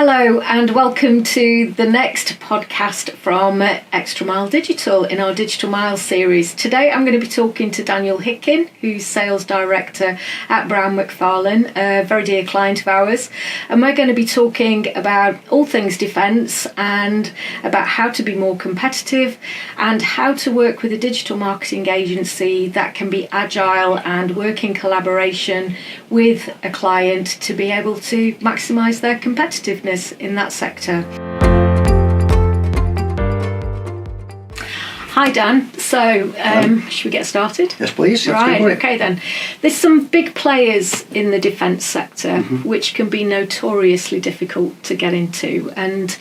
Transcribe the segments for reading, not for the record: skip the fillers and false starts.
Hello and welcome to the next podcast from Extramile Digital in our Digital Mile series. Today I'm going to be talking to Daniel Hitkin, who's Sales Director at Brown McFarlane, a very dear client of ours. And we're going to be talking about all things defence and about how to be more competitive and how to work with a digital marketing agency that can be agile and work in collaboration with a client to be able to maximise their competitiveness in that sector. Hi Dan, so should we get started? Yes please. Right, okay then. There's some big players in the defence sector which can be notoriously difficult to get into, and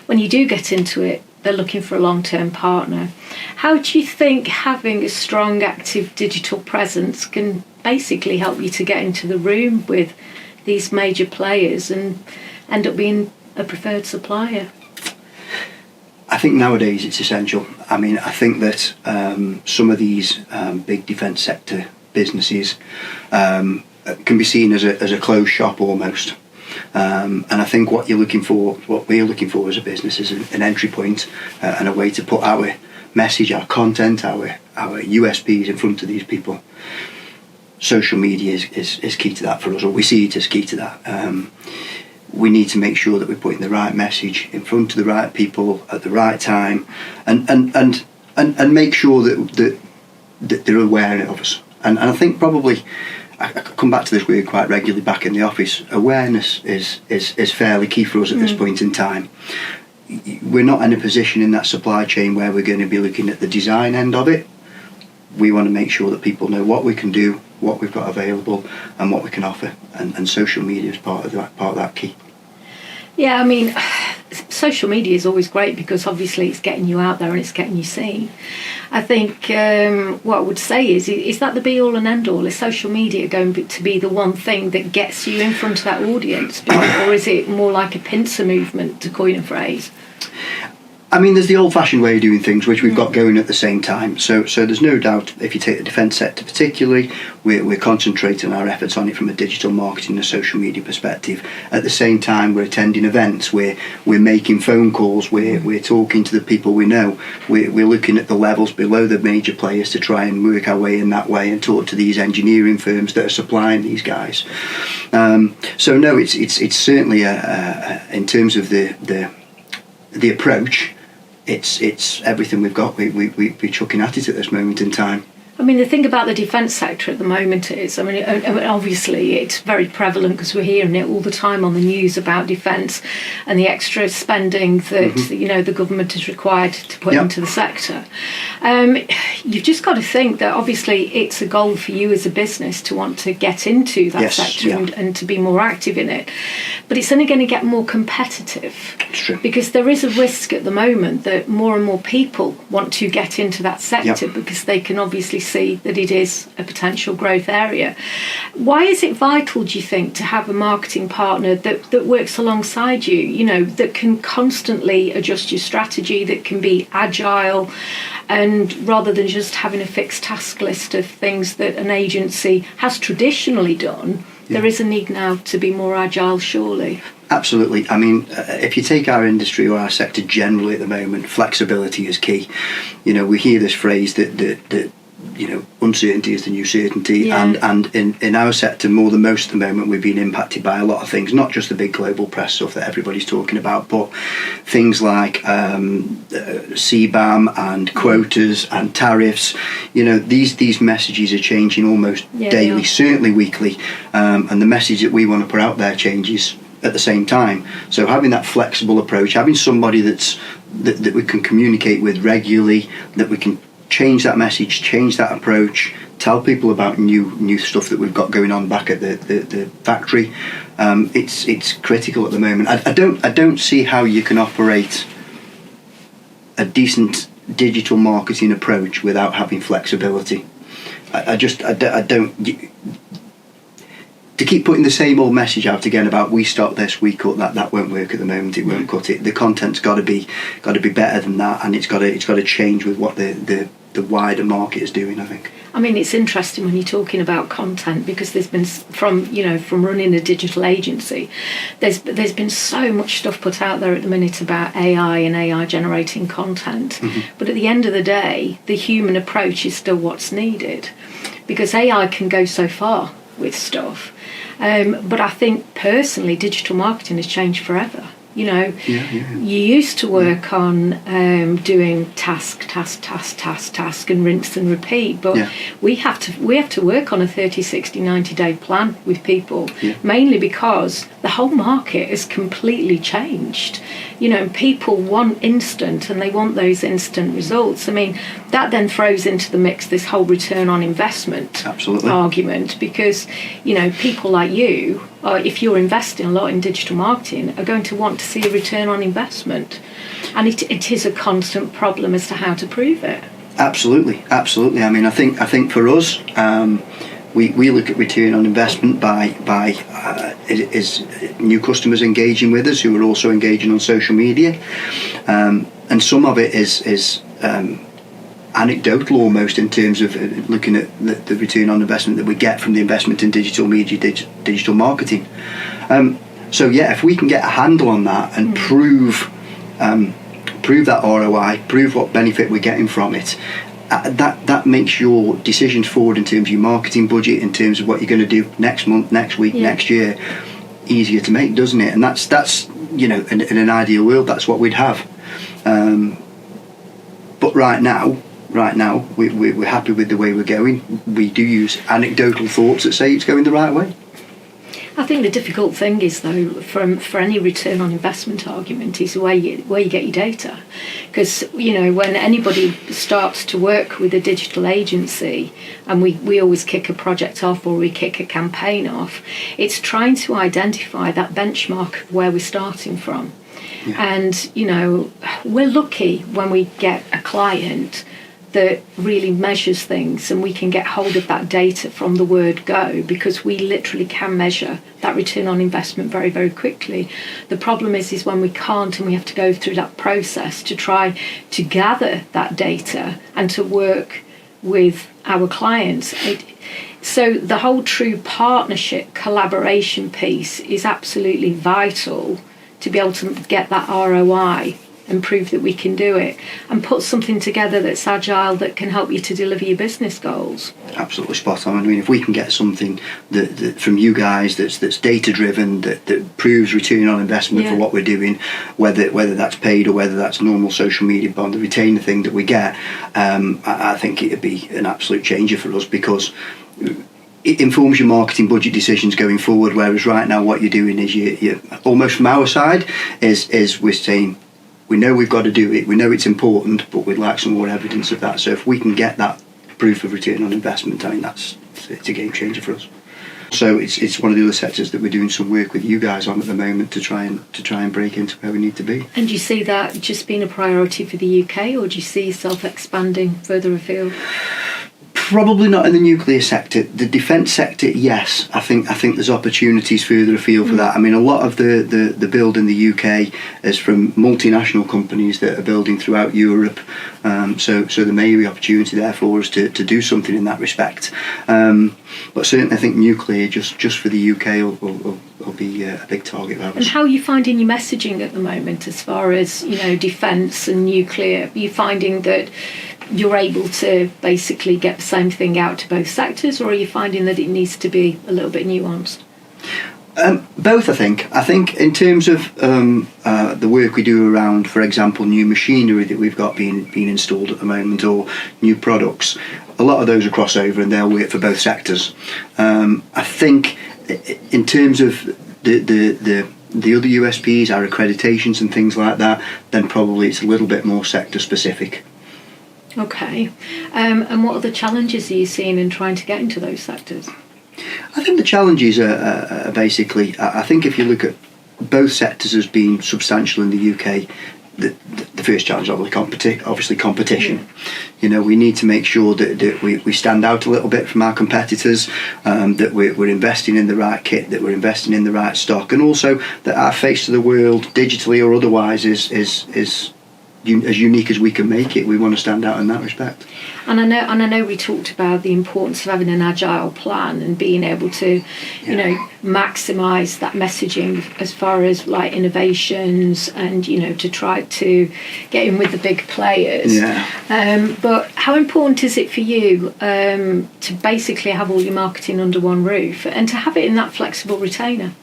when you do get into it they're looking for a long-term partner. How do you think having a strong active digital presence can basically help you to get into the room with these major players and end up being a preferred supplier? I think nowadays it's essential. I mean, I think that some of these big defence sector businesses can be seen as a closed shop almost. And I think what we're looking for as a business is an entry point and a way to put our message, our content, our USPs in front of these people. Social media is key to that for us, or we see it as key to that. We need to make sure that we're putting the right message in front of the right people at the right time, and make sure that they're aware of us. And I think probably I come back to this word quite regularly back in the office. Awareness is fairly key for us at this point in time. We're not in a position in that supply chain where we're going to be looking at the design end of it. We want to make sure that people know what we can do, what we've got available, and what we can offer. And social media is part of that key. Yeah, I mean, social media is always great because obviously it's getting you out there and it's getting you seen. I think what I would say is that the be-all and end-all? Is social media going to be the one thing that gets you in front of that audience? Or is it more like a pincer movement, to coin a phrase? I mean, there's the old-fashioned way of doing things, which we've got going at the same time. So there's no doubt, if you take the defence sector particularly, we're concentrating our efforts on it from a digital marketing and social media perspective. At the same time, we're attending events, we're making phone calls, we're talking to the people we know, we're looking at the levels below the major players to try and work our way in that way and talk to these engineering firms that are supplying these guys. So no, it's certainly in terms of the approach. It's everything we've got. We're chucking at it at this moment in time. I mean, the thing about the defence sector at the moment is, I mean, obviously it's very prevalent because we're hearing it all the time on the news about defence and the extra spending that the government is required to put into the sector. You've just got to think that obviously it's a goal for you as a business to want to get into that sector and to be more active in it. But it's only going to get more competitive. It's true. Because there is a risk at the moment that more and more people want to get into that sector because they can obviously see that it is a potential growth area. Why is it vital, do you think, to have a marketing partner that works alongside you, that can constantly adjust your strategy, that can be agile, and rather than just having a fixed task list of things that an agency has traditionally done, there is a need now to be more agile, surely? Absolutely. I mean, if you take our industry or our sector generally at the moment, flexibility is key. We hear this phrase that uncertainty is the new certainty, and in our sector more than most at the moment we've been impacted by a lot of things, not just the big global press stuff that everybody's talking about, but things like CBAM and quotas and tariffs. These messages are changing almost daily, certainly weekly, and the message that we want to put out there changes at the same time. So having that flexible approach, having somebody that we can communicate with regularly, that we can change that message, change that approach, tell people about new stuff that we've got going on back at the factory. It's critical at the moment. I don't see how you can operate a decent digital marketing approach without having flexibility. I don't. To keep putting the same old message out again about we stop this, we cut that won't work at the moment. It won't cut it. The content's got to be better than that, and it's got to change with what the the wider market is doing, I think. I mean, it's interesting when you're talking about content, because there's been from running a digital agency, there's been so much stuff put out there at the minute about AI and AI generating content. Mm-hmm. But at the end of the day, the human approach is still what's needed, because AI can go so far with stuff. But I think personally, digital marketing has changed forever. You know, you used to work on doing task, and rinse and repeat. But we have to work on a 30, 60, 90-day plan with people, mainly because the whole market has completely changed. You know, people want instant, and they want those instant results. I mean, that then throws into the mix this whole return on investment argument, because, you know, people like you, if you're investing a lot in digital marketing, are going to want to see a return on investment. And it is a constant problem as to how to prove it. Absolutely. I mean, I think for us, we look at return on investment by is new customers engaging with us who are also engaging on social media, and some of it is anecdotal almost, in terms of looking at the return on investment that we get from the investment in digital media, digital marketing. So if we can get a handle on that and prove that ROI, prove what benefit we're getting from it, that makes your decisions forward in terms of your marketing budget, in terms of what you're going to do next month, next week, next year, easier to make, doesn't it? And that's you know, in an ideal world, that's what we'd have. But right now we're happy with the way we're going. We do use anecdotal thoughts that say it's going the right way. I think the difficult thing is, though, for any return on investment argument, is where you get your data. Because, you know, when anybody starts to work with a digital agency, and we always kick a project off or we kick a campaign off, it's trying to identify that benchmark of where we're starting from. And, you know, we're lucky when we get a client that really measures things, and we can get hold of that data from the word go, because we literally can measure that return on investment very, very quickly. The problem is when we can't, and we have to go through that process to try to gather that data and to work with our clients. So the whole true partnership, collaboration piece is absolutely vital to be able to get that ROI and prove that we can do it, and put something together that's agile, that can help you to deliver your business goals. Absolutely spot on. I mean, if we can get something that from you guys that's data driven, that proves return on investment for what we're doing, whether that's paid or whether that's normal social media bond, the retainer thing that we get, I think it'd be an absolute changer for us, because it informs your marketing budget decisions going forward. Whereas right now, what you're doing is you almost from our side is we're saying, we know we've got to do it, we know it's important, but we'd like some more evidence of that. So if we can get that proof of return on investment, I mean, it's a game changer for us. So it's one of the other sectors that we're doing some work with you guys on at the moment to try and break into where we need to be. And do you see that just being a priority for the UK, or do you see yourself expanding further afield? Probably not in the nuclear sector. The defence sector, yes. I think there's opportunities further afield for that. I mean, a lot of the build in the UK is from multinational companies that are building throughout Europe. So there may be opportunity there for us to do something in that respect. But certainly, I think nuclear, just for the UK, will be a big target of ours. And how are you finding your messaging at the moment, as far as, you know, defence and nuclear? Are you finding that you're able to basically get the same thing out to both sectors, or are you finding that it needs to be a little bit nuanced? Both, I think. I think in terms of the work we do around, for example, new machinery that we've got being installed at the moment, or new products, a lot of those are crossover and they'll work for both sectors. I think in terms of the other USPs, our accreditations and things like that, then probably it's a little bit more sector specific. Okay. And what other challenges are you seeing in trying to get into those sectors? I think the challenges are basically, I think if you look at both sectors as being substantial in the UK, the first challenge is obviously competition. Yeah. You know, we need to make sure that we stand out a little bit from our competitors, that we're investing in the right kit, that we're investing in the right stock, and also that our face to the world, digitally or otherwise, is as unique as we can make it. We want to stand out in that respect. And I know we talked about the importance of having an agile plan and being able to, maximise that messaging as far as like innovations and to try to get in with the big players. Yeah. But how important is it for you to basically have all your marketing under one roof and to have it in that flexible retainer?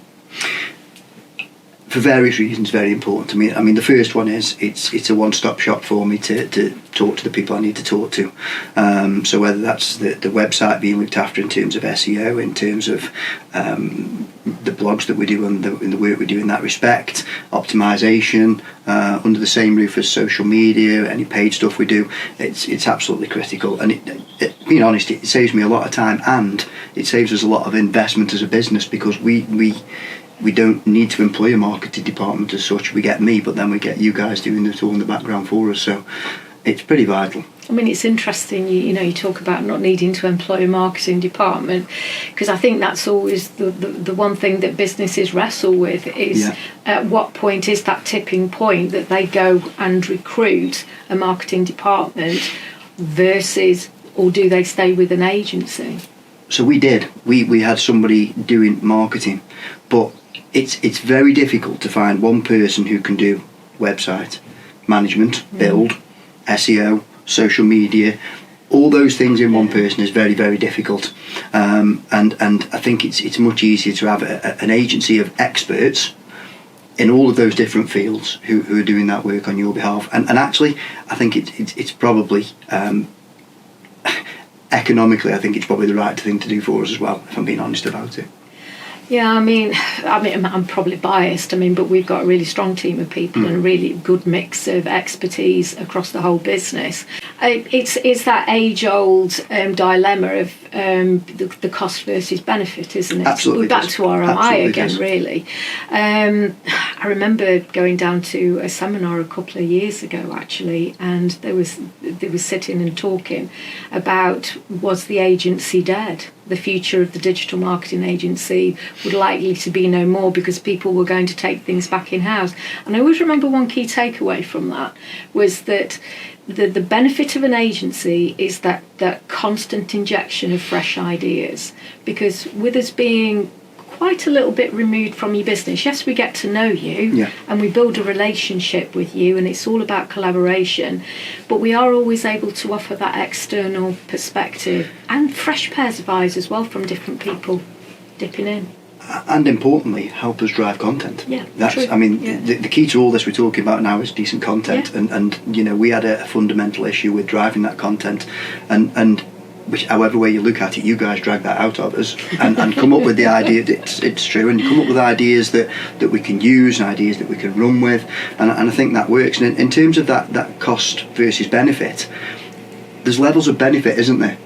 For various reasons, very important to me. I mean, the first one is it's a one-stop shop for me to talk to the people I need to talk to. So whether that's the website being looked after in terms of SEO, in terms of the blogs that we do and the work we do in that respect, optimization, under the same roof as social media, any paid stuff we do, it's absolutely critical. And being honest, it saves me a lot of time, and it saves us a lot of investment as a business, because we don't need to employ a marketing department as such. We get me, but then we get you guys doing it all in the background for us. So it's pretty vital. I mean, it's interesting, you talk about not needing to employ a marketing department, because I think that's always the one thing that businesses wrestle with is at what point is that tipping point that they go and recruit a marketing department versus, or do they stay with an agency? So we did. We had somebody doing marketing, but it's very difficult to find one person who can do website management, build, SEO, social media, all those things in one person is very, very difficult. And I think it's much easier to have an agency of experts in all of those different fields who are doing that work on your behalf. And actually, I think it's probably economically, I think it's probably the right thing to do for us as well, if I'm being honest about it. Yeah, I mean, I'm probably biased, but we've got a really strong team of people and a really good mix of expertise across the whole business. It's that age-old dilemma of the cost versus benefit, isn't it? Absolutely. We're back to ROI again, really. I remember going down to a seminar a couple of years ago, actually, and they was sitting and talking about, was the agency dead? The future of the digital marketing agency would likely to be no more because people were going to take things back in-house. And I always remember one key takeaway from that was that the benefit of an agency is that constant injection of fresh ideas. Because with us being quite a little bit removed from your business, yes, we get to know you and we build a relationship with you, and it's all about collaboration, but we are always able to offer that external perspective and fresh pairs of eyes as well from different people dipping in. And importantly, help us drive content. That's true. The key to all this we're talking about now is decent content, and we had a fundamental issue with driving that content, and which, however way you look at it, you guys drag that out of us and come up with the idea that it's true, and come up with ideas that we can use and ideas that we can run with, and I think that works. And in terms of that cost versus benefit, there's levels of benefit, isn't there?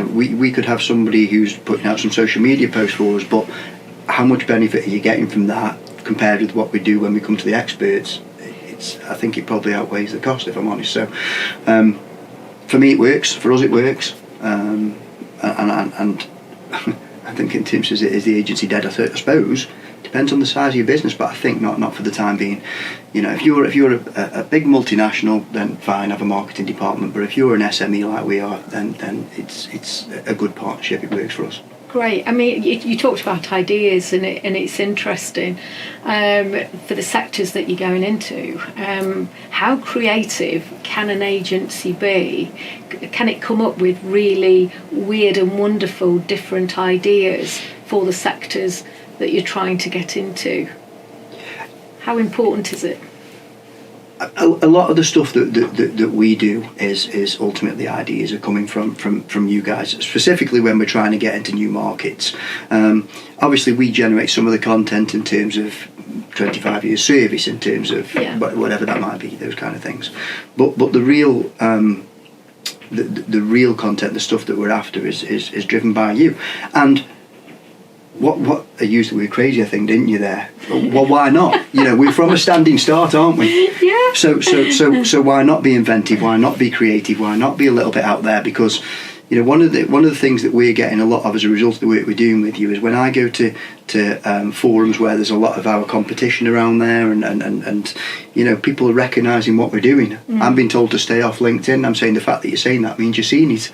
We could have somebody who's putting out some social media posts for us, but how much benefit are you getting from that compared with what we do when we come to the experts? I think it probably outweighs the cost, if I'm honest. So for me it works, for us it works. And I think in terms of is the agency dead, I suppose depends on the size of your business, but I think not for the time being. If you're a big multinational, then fine, have a marketing department, but if you're an SME like we are, then it's a good partnership. It works for us. Great. You talked about ideas, and it's interesting for the sectors that you're going into. How creative can an agency be? Can it come up with really weird and wonderful different ideas for the sectors that you're trying to get into? How important is it? A lot of the stuff that we do is ultimately ideas are coming from you guys, specifically when we're trying to get into new markets. Obviously we generate some of the content in terms of 25 years service, in terms of whatever that might be, those kind of things, but the real the real content, the stuff that we're after is driven by you. And what I used the word crazy, I think, didn't you there? Well, why not? We're from a standing start, aren't we? Yeah. So why not be inventive? Why not be creative? Why not be a little bit out there? Because one of the things that we're getting a lot of as a result of the work we're doing with you is when I go to forums where there's a lot of our competition around there, and people are recognising what we're doing. I'm being told to stay off LinkedIn. I'm saying the fact that you're saying that means you're seeing it.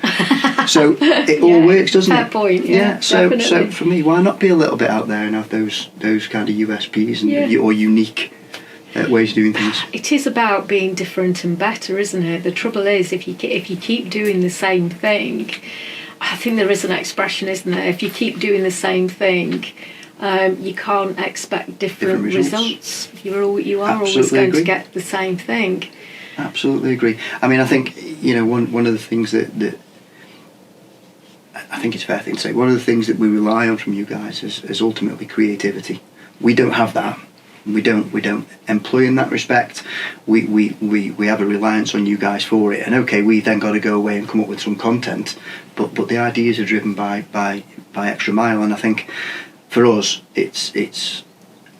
So it all works, doesn't it? Fair point. Yeah. So for me, why not be a little bit out there and have those kind of USPs and or unique ways of doing things? It is about being different and better, isn't it? The trouble is, if you keep doing the same thing, I think there is an expression, isn't there? If you keep doing the same thing, you can't expect different results. You are always going to get the same thing. Absolutely agree. I mean, I think one of the things that I think it's a fair thing to say. One of the things that we rely on from you guys is ultimately creativity. We don't have that. We don't employ in that respect. We have a reliance on you guys for it. And okay, we then got to go away and come up with some content. But the ideas are driven by Extramile, and I think for us it's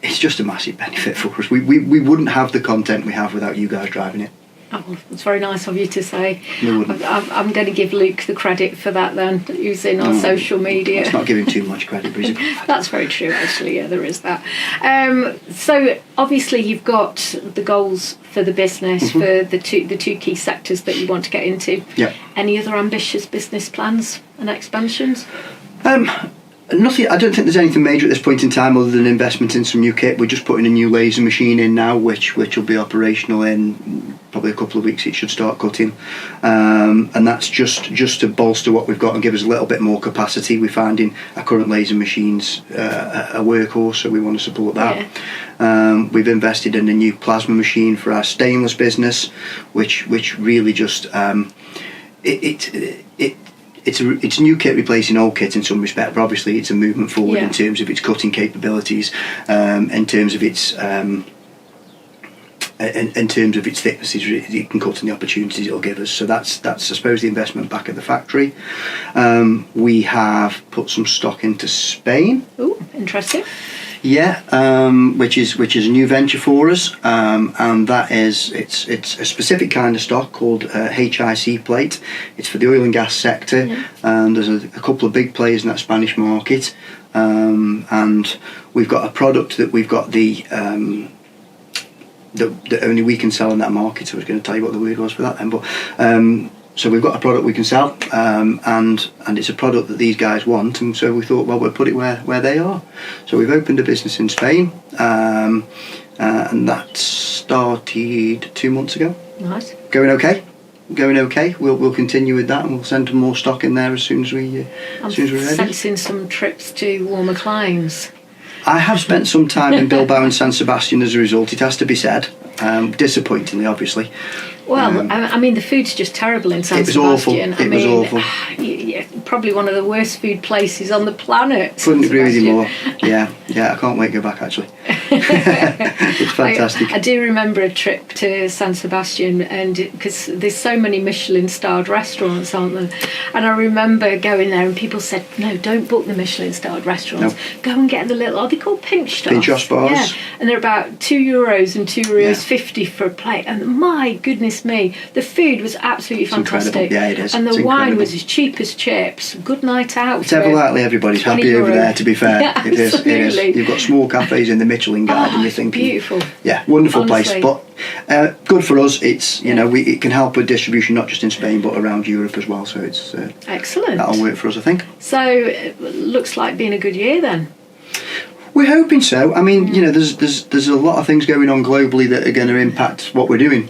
just a massive benefit for us. We wouldn't have the content we have without you guys driving it. Oh, it's very nice of you to say. I'm going to give Luke the credit for that then, who's in our social media. It's not giving too much credit, but that's very true, actually. Yeah, there is that. So obviously you've got the goals for the business, for the two key sectors that you want to get into. Yeah. Any other ambitious business plans and expansions? Nothing. I don't think there's anything major at this point in time other than investment in some new kit. We're just putting a new laser machine in now, which will be operational in probably a couple of weeks. It should start cutting, and that's just to bolster what we've got and give us a little bit more capacity. We're finding our current laser machines a workhorse, so we want to support that. Yeah. We've invested in a new plasma machine for our stainless business, which really just It's a new kit replacing old kit in some respect, but obviously it's a movement forward in terms of its cutting capabilities, in terms of its thicknesses it can cut and the opportunities it'll give us. So that's I suppose the investment back at the factory. We have put some stock into Spain. Oh, interesting. Yeah, which is a new venture for us, and that is it's a specific kind of stock called HIC plate. It's for the oil and gas sector, and there's a couple of big players in that Spanish market, and we've got a product that we've got that only we can sell in that market. So I was going to tell you what the word was for that then, but. So we've got a product we can sell, and it's a product that these guys want, and so we thought, well, we'll put it where they are. So we've opened a business in Spain, and that started 2 months ago. Nice. Going okay. We'll continue with that, and we'll send more stock in there as soon as we're ready. I'm sensing some trips to warmer climes. I have spent some time in Bilbao and San Sebastian as a result. It has to be said, disappointingly, obviously. Well, I mean, the food's just terrible in San Sebastian. It was awful. Probably one of the worst food places on the planet. Couldn't agree with you more. Yeah, I can't wait to go back, actually. It's fantastic. I do remember a trip to San Sebastian, and because there's so many Michelin-starred restaurants, aren't there? And I remember going there, and people said, "No, don't book the Michelin-starred restaurants. No. Go and get the little. Are they called pinch bars? Bars. Yeah, and they're about €2 and €2.50 for a plate. And my goodness me, the food was absolutely fantastic. Incredible. Yeah, it is. And the wine was as cheap as chips. Good night out. It's ever likely everybody's happy €20. Over there. To be fair, yeah, it is. You've got small cafes in the Michelin Guide, and you're thinking, beautiful. Yeah, wonderful Honestly. place. But good for us. It's it can help with distribution not just in Spain but around Europe as well. So it's excellent. That'll work for us, I think. So it looks like being a good year then. We're hoping so. I mean, there's a lot of things going on globally that are going to impact what we're doing.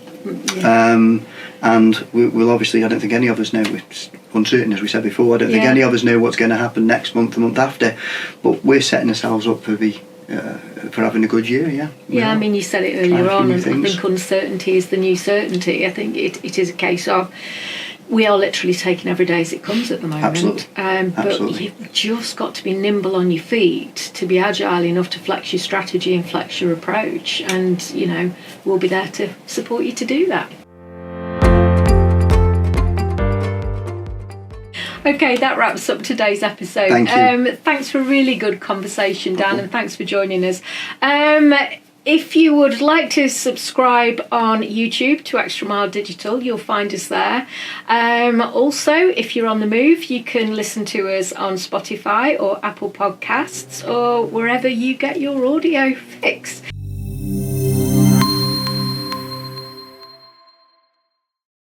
Yeah. And we'll obviously, I don't think any of us know, it's uncertain as we said before, I don't think any of us know what's going to happen next month, the month after, but we're setting ourselves up for having a good year, I mean, you said it earlier on, and I think uncertainty is the new certainty. I think it is a case of we are literally taking every day as it comes at the moment. Absolutely. But you've just got to be nimble on your feet, to be agile enough to flex your strategy and flex your approach, and we'll be there to support you to do that. Okay, that wraps up today's episode. Thank you. Thanks for a really good conversation, Dan, and thanks for joining us. If you would like to subscribe on YouTube to Extramile Digital, you'll find us there. Also, if you're on the move, you can listen to us on Spotify or Apple Podcasts or wherever you get your audio fix.